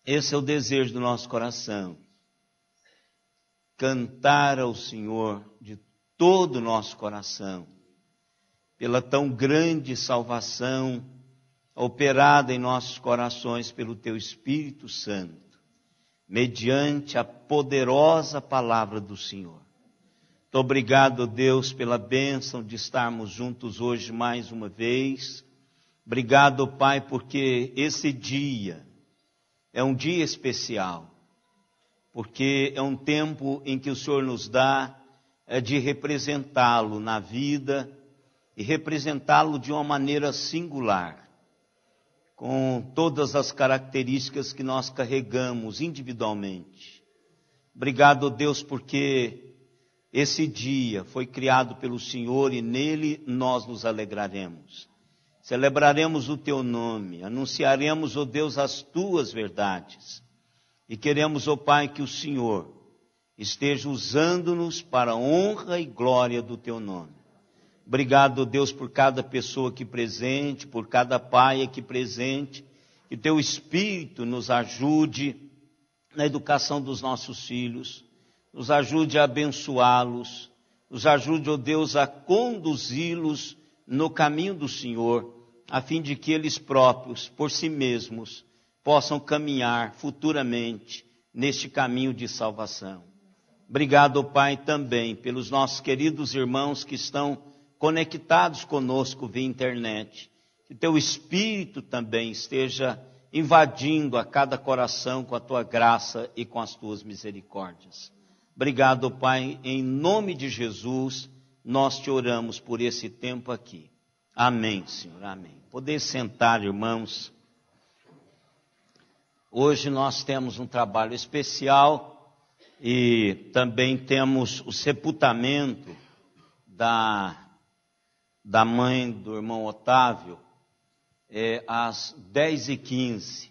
Esse é o desejo do nosso coração. Cantar ao Senhor de todo o nosso coração, pela tão grande salvação operada em nossos corações pelo Teu Espírito Santo, mediante a poderosa palavra do Senhor. Muito obrigado, Deus, pela bênção de estarmos juntos hoje mais uma vez. Obrigado, Pai, porque esse dia é um dia especial, porque é um tempo em que o Senhor nos dá de representá-lo na vida e representá-lo de uma maneira singular, com todas as características que nós carregamos individualmente. Obrigado, Deus, porque esse dia foi criado pelo Senhor e nele nós nos alegraremos. Celebraremos o Teu nome, anunciaremos, ó Deus, as Tuas verdades. E queremos, ó Pai, que o Senhor esteja usando-nos para a honra e glória do Teu nome. Obrigado, Deus, por cada pessoa aqui presente, por cada pai aqui presente. Que Teu Espírito nos ajude na educação dos nossos filhos, nos ajude a abençoá-los, nos ajude, ó Deus, a conduzi-los no caminho do Senhor, a fim de que eles próprios, por si mesmos, possam caminhar futuramente neste caminho de salvação. Obrigado, Pai, também pelos nossos queridos irmãos que estão conectados conosco via internet. Que Teu Espírito também esteja invadindo a cada coração com a Tua graça e com as Tuas misericórdias. Obrigado, Pai, em nome de Jesus, nós Te oramos por esse tempo aqui. Amém, Senhor, amém. Poder sentar, irmãos. Hoje nós temos um trabalho especial e também temos o sepultamento da mãe do irmão Otávio, às 10h15.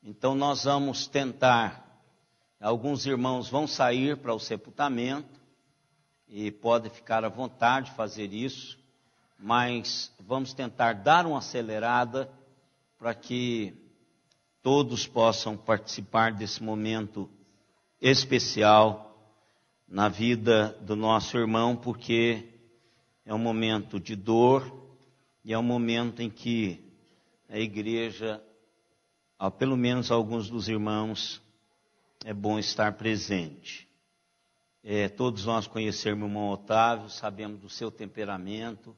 Então nós vamos tentar, alguns irmãos vão sair para o sepultamento, e pode ficar à vontade de fazer isso, mas vamos tentar dar uma acelerada para que todos possam participar desse momento especial na vida do nosso irmão, porque é um momento de dor e é um momento em que a igreja, pelo menos alguns dos irmãos, é bom estar presente. Todos nós conhecemos o irmão Otávio, sabemos do seu temperamento,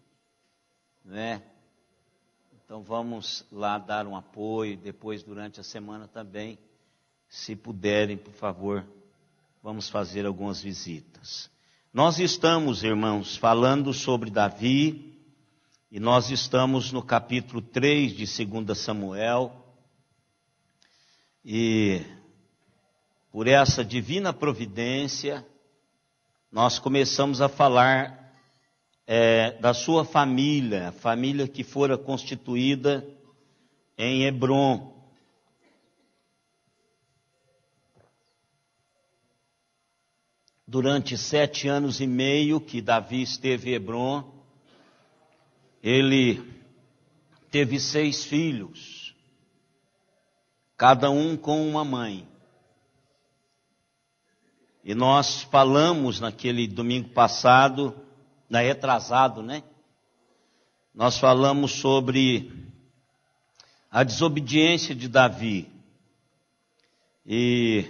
né? Então vamos lá dar um apoio, depois durante a semana também, se puderem, por favor, vamos fazer algumas visitas. Nós estamos, irmãos, falando sobre Davi, e nós estamos no capítulo 3 de 2 Samuel, e por essa divina providência, nós começamos a falar da sua família, a família que fora constituída em Hebrom. Durante 7 anos e meio que Davi esteve em Hebrom, ele teve 6 filhos, cada um com uma mãe. E nós falamos naquele domingo passado, retrasado, né? Nós falamos sobre a desobediência de Davi. E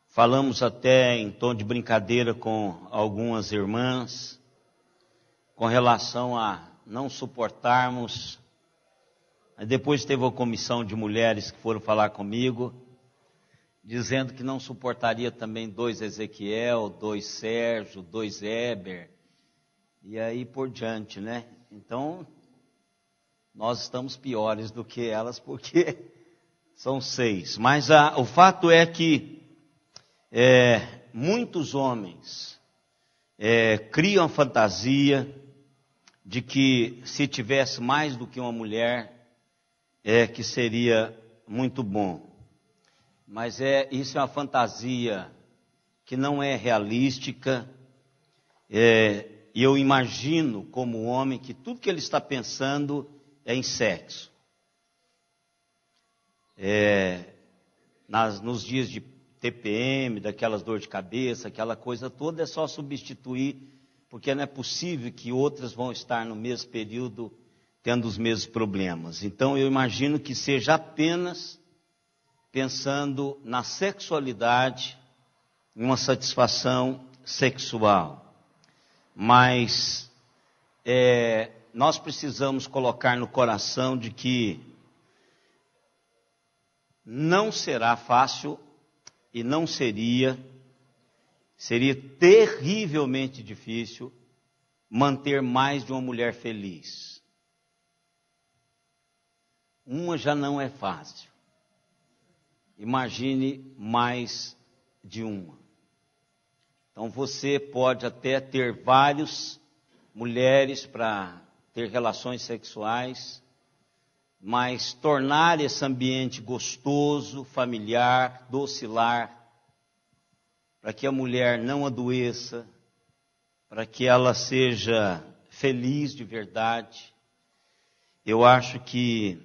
falamos até em tom de brincadeira com algumas irmãs, com relação a não suportarmos. Aí depois teve uma comissão de mulheres que foram falar comigo, dizendo que não suportaria também 2 Ezequiel, 2 Sérgio, 2 Heber, e aí por diante, né? Então, nós estamos piores do que elas, porque são 6. Mas o fato é que muitos homens criam a fantasia de que se tivesse mais do que uma mulher, que seria muito bom. Mas isso é uma fantasia que não é realística. E eu imagino como homem que tudo que ele está pensando é em sexo. nos dias de TPM, daquelas dor de cabeça, aquela coisa toda, é só substituir, porque não é possível que outras vão estar no mesmo período tendo os mesmos problemas. Então eu imagino que seja apenas pensando na sexualidade, em uma satisfação sexual. Mas nós precisamos colocar no coração de que não será fácil e não seria terrivelmente difícil manter mais de uma mulher feliz. Uma já não é fácil. Imagine mais de uma. Então você pode até ter várias mulheres para ter relações sexuais, mas tornar esse ambiente gostoso, familiar, docilar, para que a mulher não adoeça, para que ela seja feliz de verdade. Eu acho que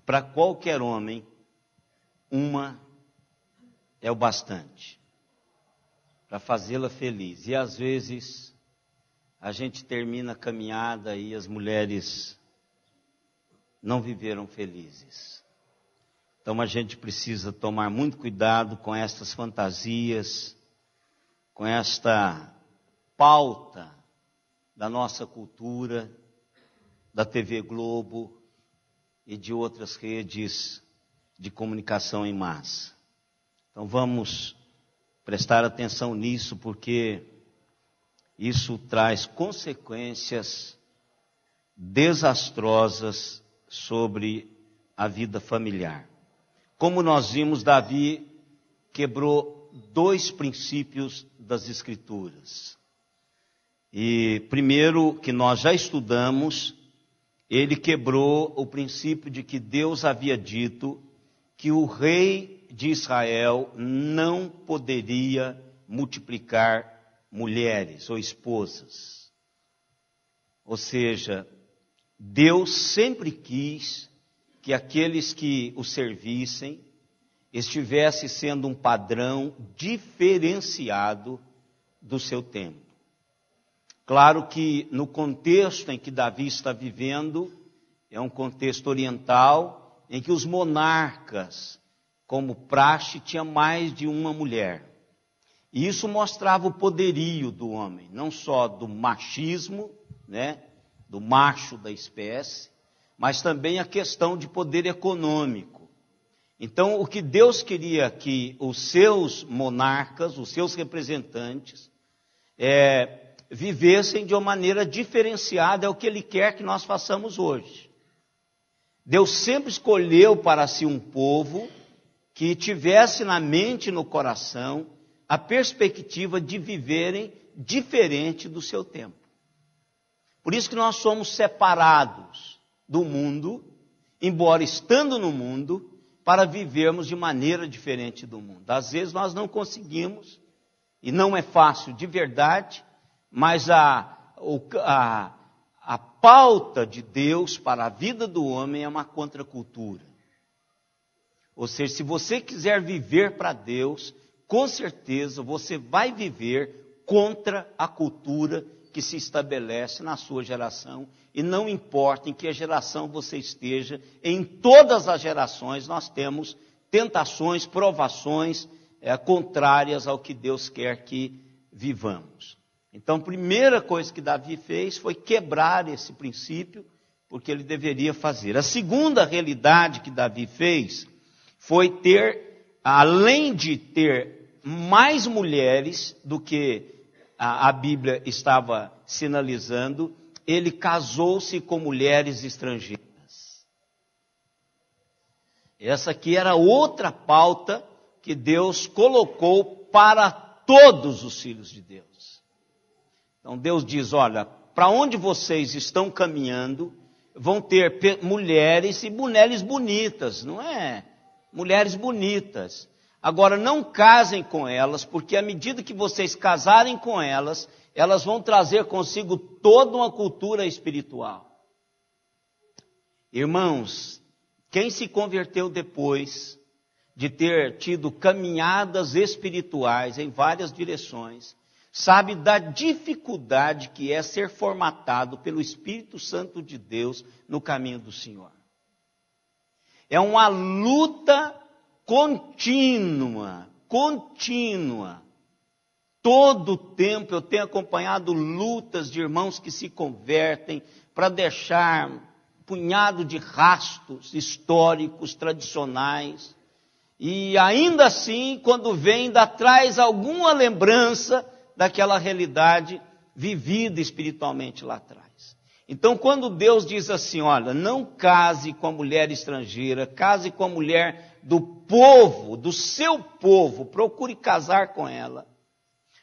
para qualquer homem, uma é o bastante para fazê-la feliz. E às vezes a gente termina a caminhada e as mulheres não viveram felizes. Então a gente precisa tomar muito cuidado com estas fantasias, com esta pauta da nossa cultura, da TV Globo e de outras redes de comunicação em massa. Então vamos prestar atenção nisso, porque isso traz consequências desastrosas sobre a vida familiar. Como nós vimos, Davi quebrou 2 princípios das Escrituras. E primeiro, que nós já estudamos, ele quebrou o princípio de que Deus havia dito que o rei de Israel não poderia multiplicar mulheres ou esposas. Ou seja, Deus sempre quis que aqueles que o servissem estivesse sendo um padrão diferenciado do seu tempo. Claro que no contexto em que Davi está vivendo, é um contexto oriental, em que os monarcas, como praxe, tinham mais de uma mulher. E isso mostrava o poderio do homem, não só do machismo, do macho da espécie, mas também a questão de poder econômico. Então, o que Deus queria que os seus monarcas, os seus representantes, vivessem de uma maneira diferenciada, é o que Ele quer que nós façamos hoje. Deus sempre escolheu para si um povo que tivesse na mente e no coração a perspectiva de viverem diferente do seu tempo. Por isso que nós somos separados do mundo, embora estando no mundo, para vivermos de maneira diferente do mundo. Às vezes nós não conseguimos, e não é fácil de verdade, mas a pauta de Deus para a vida do homem é uma contracultura. Ou seja, se você quiser viver para Deus, com certeza você vai viver contra a cultura que se estabelece na sua geração. E não importa em que geração você esteja, em todas as gerações nós temos tentações, provações contrárias ao que Deus quer que vivamos. Então, a primeira coisa que Davi fez foi quebrar esse princípio, porque ele deveria fazer. A segunda realidade que Davi fez foi ter, além de ter mais mulheres do que a Bíblia estava sinalizando, ele casou-se com mulheres estrangeiras. Essa aqui era outra pauta que Deus colocou para todos os filhos de Deus. Então Deus diz, olha, para onde vocês estão caminhando, vão ter mulheres e mulheres bonitas, não é? Mulheres bonitas. Agora, não casem com elas, porque à medida que vocês casarem com elas, elas vão trazer consigo toda uma cultura espiritual. Irmãos, Quem se converteu depois de ter tido caminhadas espirituais em várias direções, sabe da dificuldade que é ser formatado pelo Espírito Santo de Deus no caminho do Senhor. É uma luta contínua. Todo o tempo eu tenho acompanhado lutas de irmãos que se convertem para deixar um punhado de rastros históricos, tradicionais. E ainda assim, quando vem, ainda traz alguma lembrança daquela realidade vivida espiritualmente lá atrás. Então, quando Deus diz assim, olha, não case com a mulher estrangeira, case com a mulher do povo, do seu povo, procure casar com ela.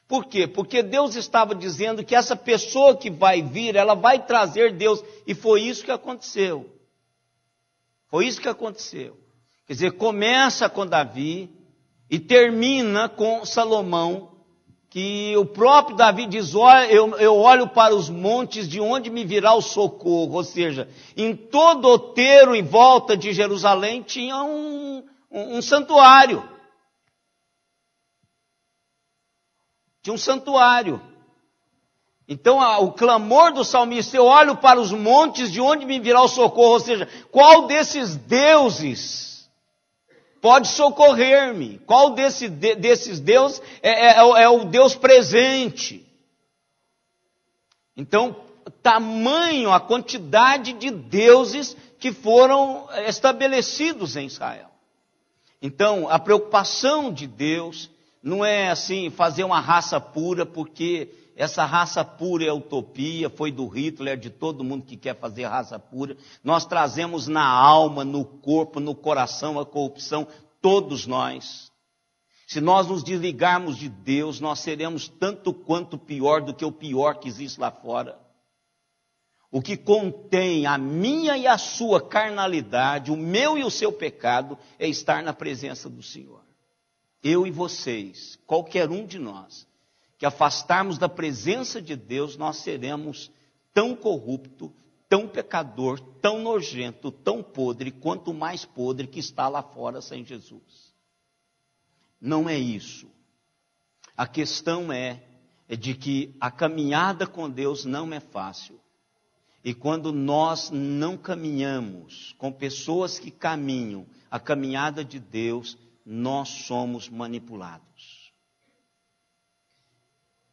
Por quê? Porque Deus estava dizendo que essa pessoa que vai vir, ela vai trazer Deus. E foi isso que aconteceu. Foi isso que aconteceu. Quer dizer, começa com Davi e termina com Salomão, que o próprio Davi diz, olha, eu olho para os montes de onde me virá o socorro. Ou seja, em todo o outeiro em volta de Jerusalém tinha um santuário. Tinha um santuário. Então, o clamor do salmista, eu olho para os montes de onde me virá o socorro. Ou seja, qual desses deuses pode socorrer-me? Qual desses deuses é o Deus presente? Então, tamanho a quantidade de deuses que foram estabelecidos em Israel. Então, a preocupação de Deus não é assim, fazer uma raça pura, porque essa raça pura é utopia, foi do Hitler, de todo mundo que quer fazer raça pura. Nós trazemos na alma, no corpo, no coração a corrupção, todos nós. Se nós nos desligarmos de Deus, nós seremos tanto quanto pior do que o pior que existe lá fora. O que contém a minha e a sua carnalidade, o meu e o seu pecado, é estar na presença do Senhor. Eu e vocês, qualquer um de nós, que afastarmos da presença de Deus, nós seremos tão corrupto, tão pecador, tão nojento, tão podre, quanto mais podre que está lá fora sem Jesus. Não é isso. A questão é de que a caminhada com Deus não é fácil. E quando nós não caminhamos com pessoas que caminham a caminhada de Deus, nós somos manipulados.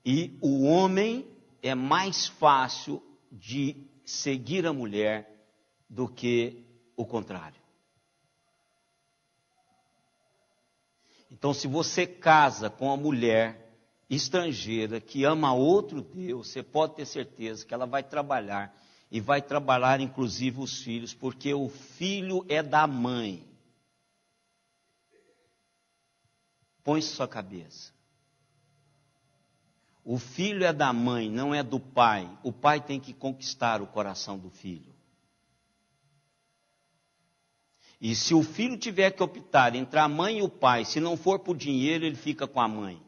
E o homem é mais fácil de seguir a mulher do que o contrário. Então, se você casa com uma mulher estrangeira que ama outro Deus, você pode ter certeza que ela vai trabalhar, e vai trabalhar inclusive os filhos, porque o filho é da mãe. Põe isso na sua cabeça. O filho é da mãe, não é do pai. O pai tem que conquistar o coração do filho. E se o filho tiver que optar entre a mãe e o pai, se não for por dinheiro, ele fica com a mãe.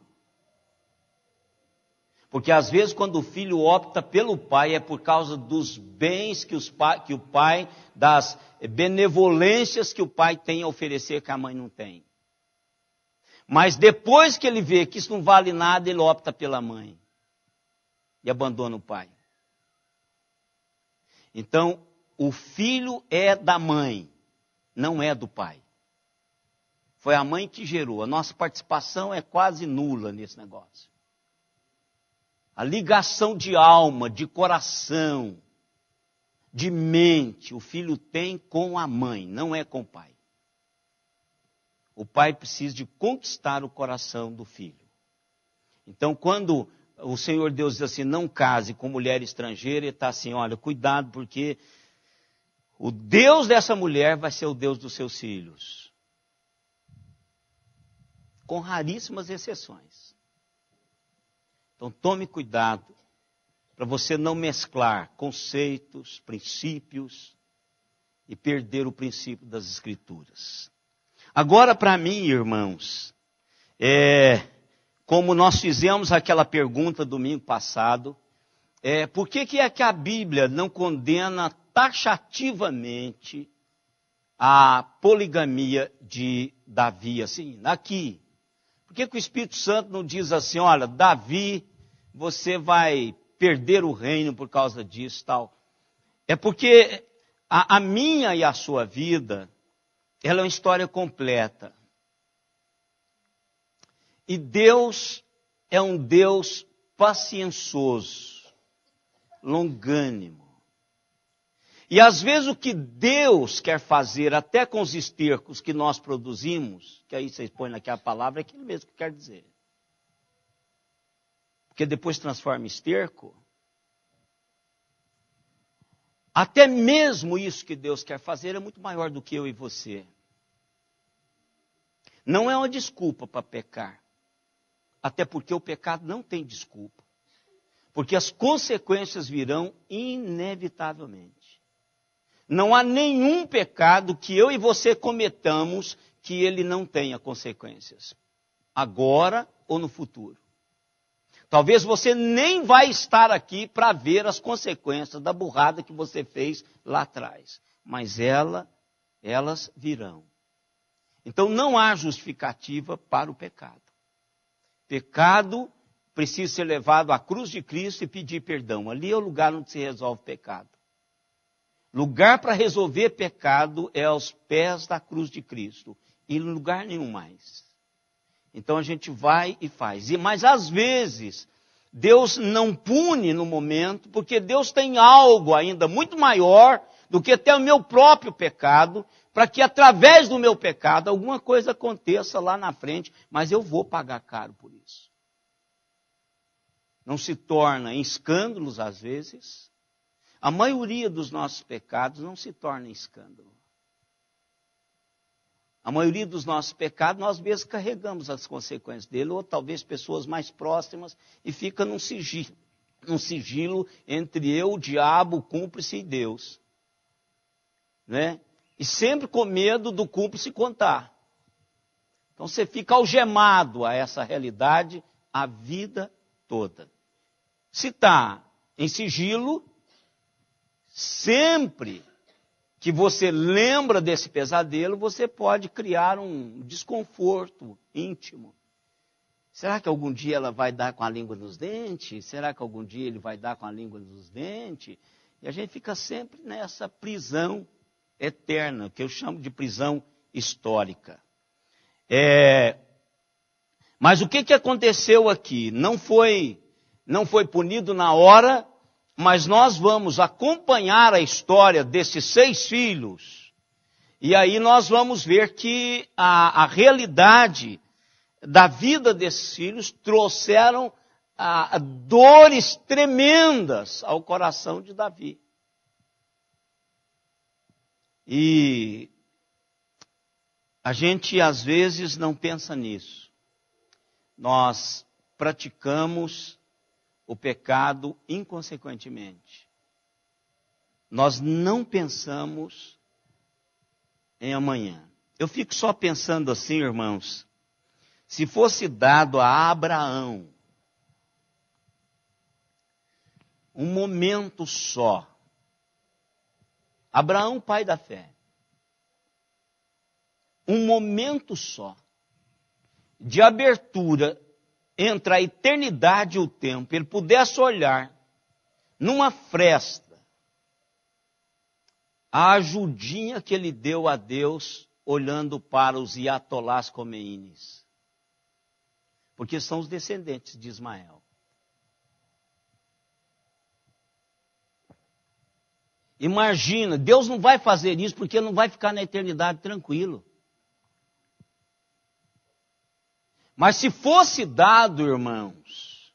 Porque às vezes quando o filho opta pelo pai é por causa dos bens que o pai, das benevolências que o pai tem a oferecer que a mãe não tem. Mas depois que ele vê que isso não vale nada, ele opta pela mãe. E abandona o pai. Então, o filho é da mãe, não é do pai. Foi a mãe que gerou. A nossa participação é quase nula nesse negócio. A ligação de alma, de coração, de mente, o filho tem com a mãe, não é com o pai. O pai precisa de conquistar o coração do filho. Então, quando o Senhor Deus diz assim, não case com mulher estrangeira, ele está assim, olha, cuidado, porque o Deus dessa mulher vai ser o Deus dos seus filhos. Com raríssimas exceções. Então, tome cuidado para você não mesclar conceitos, princípios e perder o princípio das Escrituras. Agora, para mim, irmãos, como nós fizemos aquela pergunta domingo passado, por que é que a Bíblia não condena taxativamente a poligamia de Davi, assim, aqui. Por que o Espírito Santo não diz assim, olha, Davi, você vai perder o reino por causa disso, tal? É porque a minha e a sua vida, ela é uma história completa. E Deus é um Deus paciencioso, longânimo. E às vezes o que Deus quer fazer, até com os estercos que nós produzimos, que aí vocês põem naquela palavra, é aquilo mesmo que quer dizer. Porque depois transforma em esterco. Até mesmo isso que Deus quer fazer é muito maior do que eu e você. Não é uma desculpa para pecar. Até porque o pecado não tem desculpa. Porque as consequências virão inevitavelmente. Não há nenhum pecado que eu e você cometamos que ele não tenha consequências. Agora ou no futuro. Talvez você nem vai estar aqui para ver as consequências da burrada que você fez lá atrás. Mas elas virão. Então não há justificativa para o pecado. Pecado precisa ser levado à cruz de Cristo e pedir perdão. Ali é o lugar onde se resolve o pecado. Lugar para resolver pecado é aos pés da cruz de Cristo. E em lugar nenhum mais. Então a gente vai e faz. Mas às vezes, Deus não pune no momento, porque Deus tem algo ainda muito maior do que até o meu próprio pecado, para que através do meu pecado alguma coisa aconteça lá na frente, mas eu vou pagar caro por isso. Não se torna em escândalos às vezes. A maioria dos nossos pecados não se torna em escândalo. A maioria dos nossos pecados, nós mesmos carregamos as consequências dele, ou talvez pessoas mais próximas, e fica num sigilo entre eu, o diabo, o cúmplice e Deus. Né? E sempre com medo do cúmplice contar. Então você fica algemado a essa realidade a vida toda. Se está em sigilo, sempre que você lembra desse pesadelo, você pode criar um desconforto íntimo. Será que algum dia ela vai dar com a língua nos dentes? Será que algum dia ele vai dar com a língua nos dentes? E a gente fica sempre nessa prisão eterna, que eu chamo de prisão histórica. Mas o que aconteceu aqui? Não foi punido na hora, mas nós vamos acompanhar a história desses 6 filhos, e aí nós vamos ver que a realidade da vida desses filhos trouxeram dores tremendas ao coração de Davi. E a gente às vezes não pensa nisso. Nós praticamos o pecado inconsequentemente. Nós não pensamos em amanhã. Eu fico só pensando assim, irmãos, se fosse dado a Abraão um momento só, Abraão, pai da fé, um momento só de abertura entre a eternidade e o tempo, ele pudesse olhar numa fresta a ajudinha que ele deu a Deus olhando para os Iatolás Comeínes. Porque são os descendentes de Ismael. Imagina, Deus não vai fazer isso porque não vai ficar na eternidade tranquilo. Mas se fosse dado, irmãos,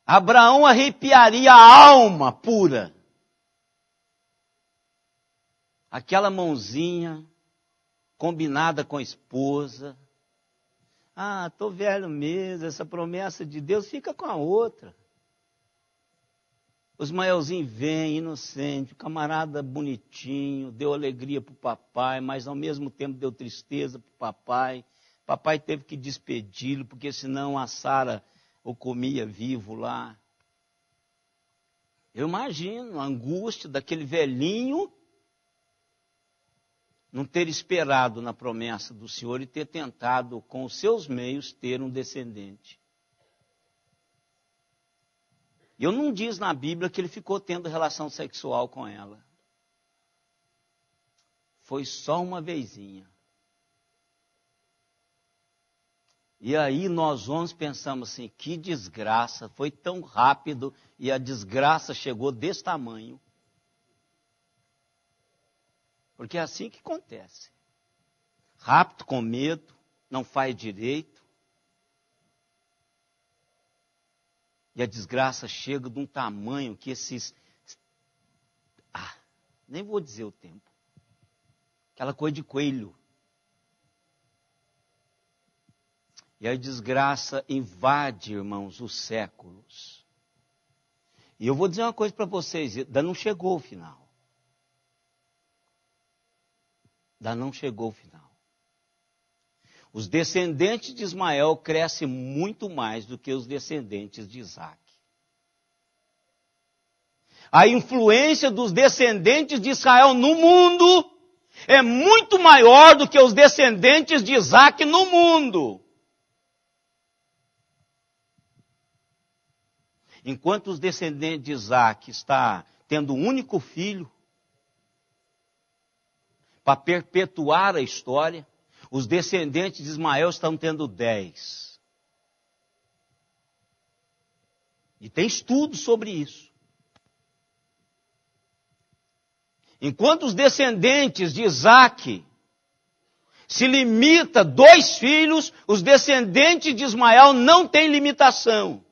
Abraão arrepiaria a alma pura. Aquela mãozinha combinada com a esposa. Ah, estou velho mesmo, essa promessa de Deus fica com a outra. O Ismaelzinho vem, inocente, o camarada bonitinho, deu alegria para o papai, mas ao mesmo tempo deu tristeza para o papai. Papai teve que despedi-lo, porque senão a Sara o comia vivo lá. Eu imagino a angústia daquele velhinho não ter esperado na promessa do Senhor e ter tentado, com os seus meios, ter um descendente. Eu não diz na Bíblia que ele ficou tendo relação sexual com ela. Foi só uma vezinha. E aí nós pensamos assim, que desgraça, foi tão rápido e a desgraça chegou desse tamanho. Porque é assim que acontece. Rápido, com medo, não faz direito. E a desgraça chega de um tamanho que esses... nem vou dizer o tempo. Aquela coisa de coelho. E a desgraça invade, irmãos, os séculos. E eu vou dizer uma coisa para vocês, ainda não chegou o final. Ainda não chegou o final. Os descendentes de Ismael crescem muito mais do que os descendentes de Isaac. A influência dos descendentes de Israel no mundo é muito maior do que os descendentes de Isaac no mundo. Enquanto os descendentes de Isaac estão tendo um único filho, para perpetuar a história, os descendentes de Ismael estão tendo 10. E tem estudo sobre isso. Enquanto os descendentes de Isaac se limita a 2 filhos, os descendentes de Ismael não têm limitação.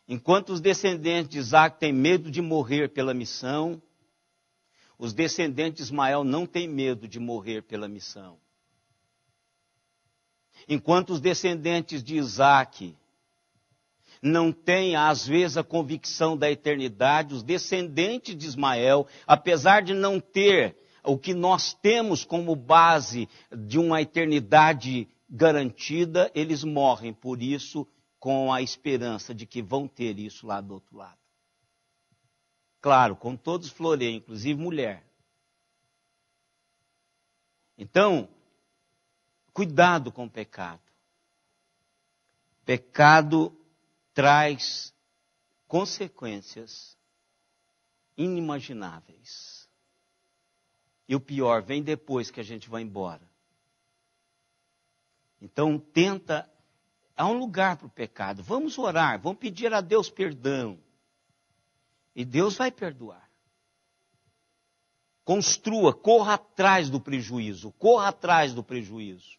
Enquanto os descendentes de Isaac têm medo de morrer pela missão, os descendentes de Ismael não têm medo de morrer pela missão. Enquanto os descendentes de Isaac não têm, às vezes, a convicção da eternidade, os descendentes de Ismael, apesar de não ter o que nós temos como base de uma eternidade garantida, eles morrem por isso, com a esperança de que vão ter isso lá do outro lado. Claro, com todos floreiam, inclusive mulher. Então, cuidado com o pecado. Pecado traz consequências inimagináveis. E o pior, vem depois que a gente vai embora. Então, há um lugar para o pecado. Vamos orar, vamos pedir a Deus perdão. E Deus vai perdoar. Construa, corra atrás do prejuízo, corra atrás do prejuízo.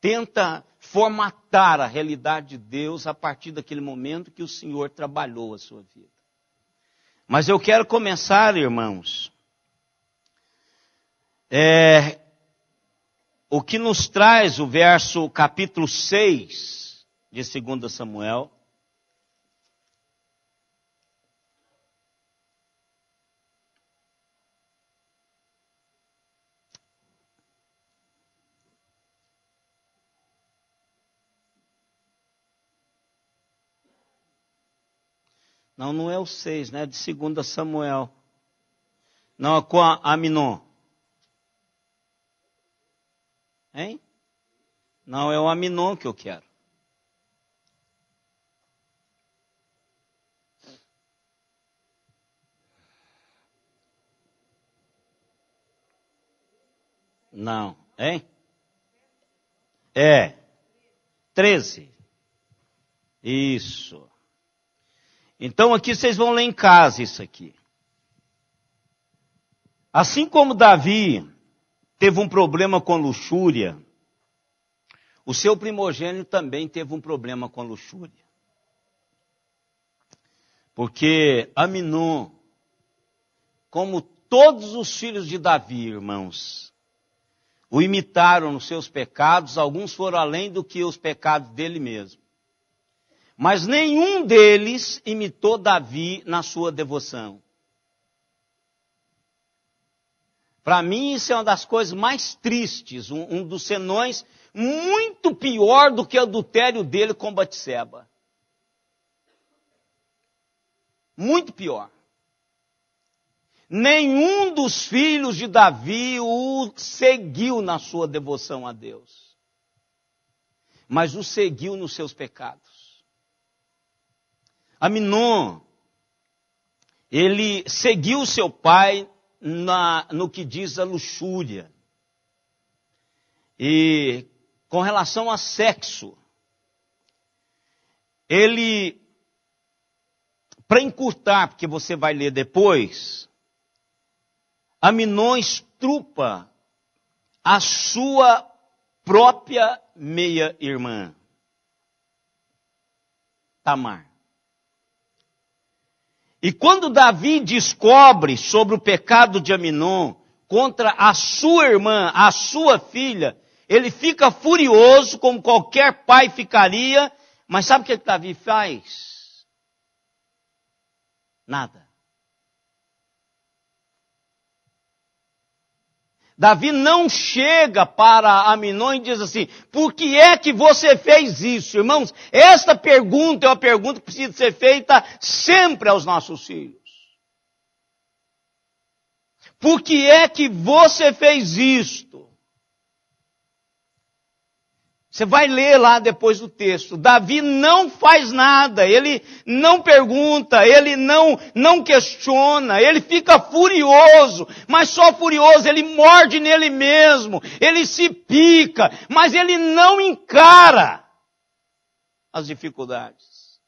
Tenta formatar a realidade de Deus a partir daquele momento que o Senhor trabalhou a sua vida. Mas eu quero começar, irmãos, o que nos traz o capítulo 6 de 2 Samuel. Não é o 6, né? É de 2 Samuel. Não, é com Aminon. Hein? Não, é o Aminon que eu quero. Não, hein? 13. Isso. Então aqui vocês vão ler em casa isso aqui. Assim como Davi teve um problema com luxúria, o seu primogênito também teve um problema com luxúria. Porque Aminon, como todos os filhos de Davi, irmãos, o imitaram nos seus pecados, alguns foram além do que os pecados dele mesmo. Mas nenhum deles imitou Davi na sua devoção. Para mim, isso é uma das coisas mais tristes, um dos senões muito pior do que o adultério dele com Batseba. Muito pior. nenhum dos filhos de Davi o seguiu na sua devoção a Deus, mas o seguiu nos seus pecados. Aminon, ele seguiu seu pai no que diz a luxúria. E com relação a sexo, ele, para encurtar, porque você vai ler depois, Aminon estrupa a sua própria meia-irmã, Tamar. E quando Davi descobre sobre o pecado de Aminon contra a sua irmã, a sua filha, ele fica furioso, como qualquer pai ficaria, mas sabe o que Davi faz? Nada. Davi não chega para Aminon e diz assim, por que é que você fez isso? Irmãos, esta pergunta é uma pergunta que precisa ser feita sempre aos nossos filhos. Por que é que você fez isto? Você vai ler lá depois do texto. Davi não faz nada, ele não pergunta, ele não questiona, ele fica furioso, mas só furioso, ele morde nele mesmo, ele se pica, mas ele não encara as dificuldades.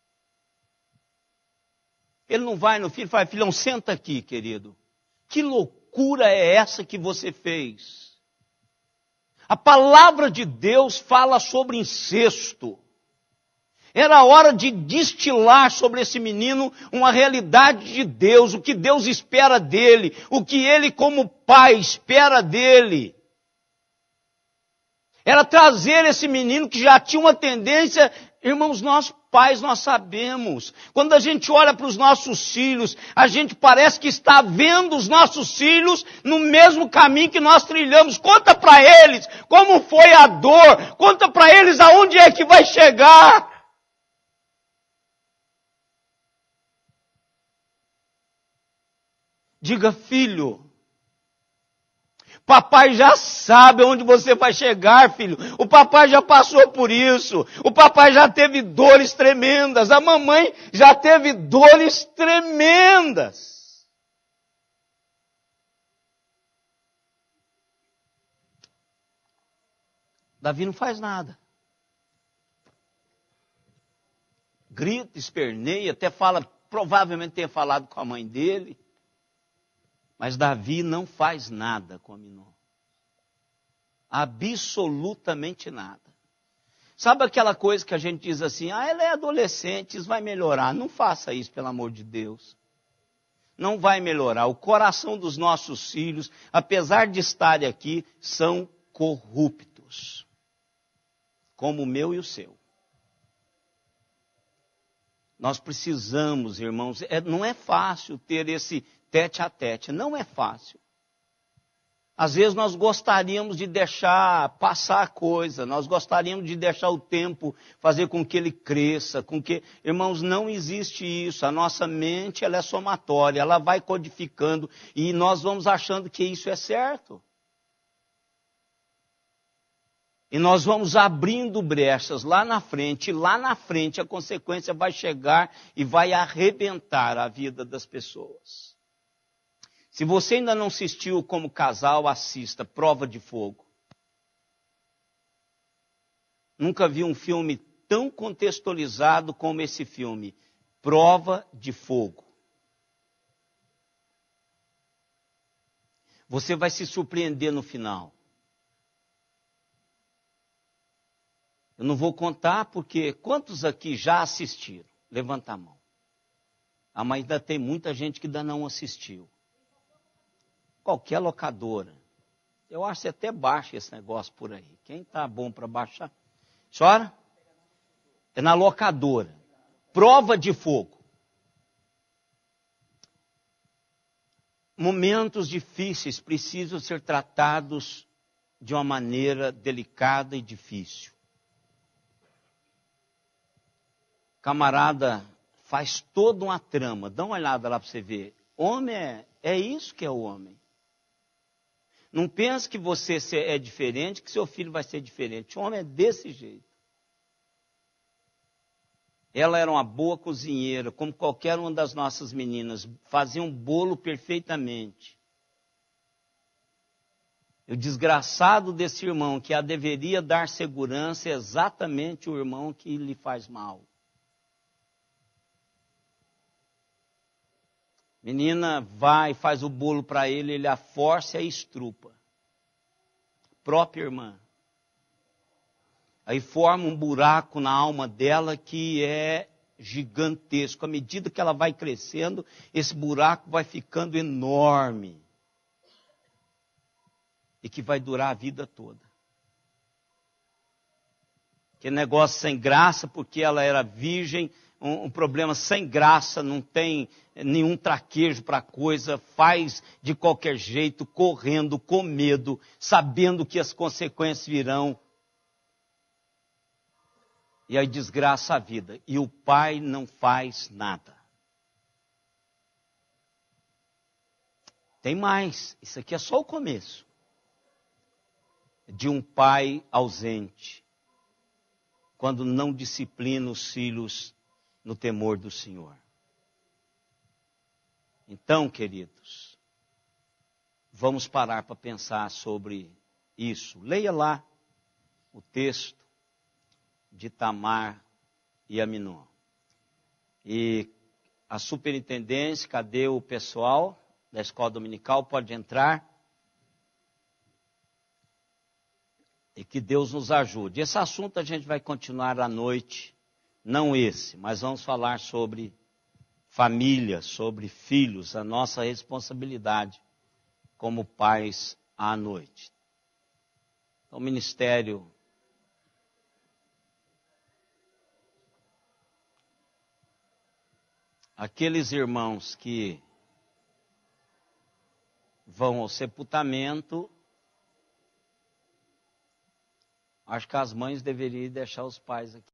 Ele não vai no filho e fala, filhão, senta aqui, querido. Que loucura é essa que você fez? A palavra de Deus fala sobre incesto. Era hora de destilar sobre esse menino uma realidade de Deus, o que Deus espera dele, o que ele como pai espera dele. Era trazer esse menino que já tinha uma tendência, irmãos, nós pais, nós sabemos. Quando a gente olha para os nossos filhos, a gente parece que está vendo os nossos filhos no mesmo caminho que nós trilhamos. Conta para eles como foi a dor. Conta para eles aonde é que vai chegar. Diga, filho, papai já sabe onde você vai chegar, filho. O papai já passou por isso. O papai já teve dores tremendas. A mamãe já teve dores tremendas. Davi não faz nada. Grita, esperneia, até fala, provavelmente tenha falado com a mãe dele. Mas Davi não faz nada com Aminon. Absolutamente nada. Sabe aquela coisa que a gente diz assim, ela é adolescente, isso vai melhorar. Não faça isso, pelo amor de Deus. Não vai melhorar. O coração dos nossos filhos, apesar de estarem aqui, são corruptos. Como o meu e o seu. Nós precisamos, irmãos, não é fácil ter esse tete a tete, não é fácil. Às vezes nós gostaríamos de deixar passar a coisa, nós gostaríamos de deixar o tempo fazer com que ele cresça, Irmãos, não existe isso, a nossa mente ela é somatória, ela vai codificando e nós vamos achando que isso é certo. E nós vamos abrindo brechas lá na frente, a consequência vai chegar e vai arrebentar a vida das pessoas. Se você ainda não assistiu como casal, assista Prova de Fogo. Nunca vi um filme tão contextualizado como esse filme, Prova de Fogo. Você vai se surpreender no final. Eu não vou contar porque quantos aqui já assistiram? Levanta a mão. Mas ainda tem muita gente que ainda não assistiu. Qualquer locadora. Eu acho que até baixa esse negócio por aí. Quem está bom para baixar? Chora? É na locadora. Prova de Fogo. Momentos difíceis precisam ser tratados de uma maneira delicada e difícil. Camarada faz toda uma trama. Dá uma olhada lá para você ver. Homem É isso que é o homem. Não pense que você é diferente, que seu filho vai ser diferente. O homem é desse jeito. Ela era uma boa cozinheira, como qualquer uma das nossas meninas. Fazia um bolo perfeitamente. O desgraçado desse irmão, que a deveria dar segurança, é exatamente o irmão que lhe faz mal. Menina vai, faz o bolo para ele, ele a força e a estrupa. Própria irmã. Aí forma um buraco na alma dela que é gigantesco. À medida que ela vai crescendo, esse buraco vai ficando enorme. E que vai durar a vida toda. Que negócio sem graça, porque ela era virgem, um problema sem graça, não tem nenhum traquejo para a coisa, faz de qualquer jeito, correndo, com medo, sabendo que as consequências virão. E aí desgraça a vida. E o pai não faz nada. Tem mais, isso aqui é só o começo. De um pai ausente, quando não disciplina os filhos no temor do Senhor. Então, queridos, vamos parar para pensar sobre isso. Leia lá o texto de Tamar e Aminon. E a superintendência, cadê o pessoal da escola dominical? Pode entrar. E que Deus nos ajude. Esse assunto a gente vai continuar à noite, não esse, mas vamos falar sobre família, sobre filhos, a nossa responsabilidade como pais à noite. Então, o ministério aqueles irmãos que vão ao sepultamento, acho que as mães deveriam deixar os pais aqui.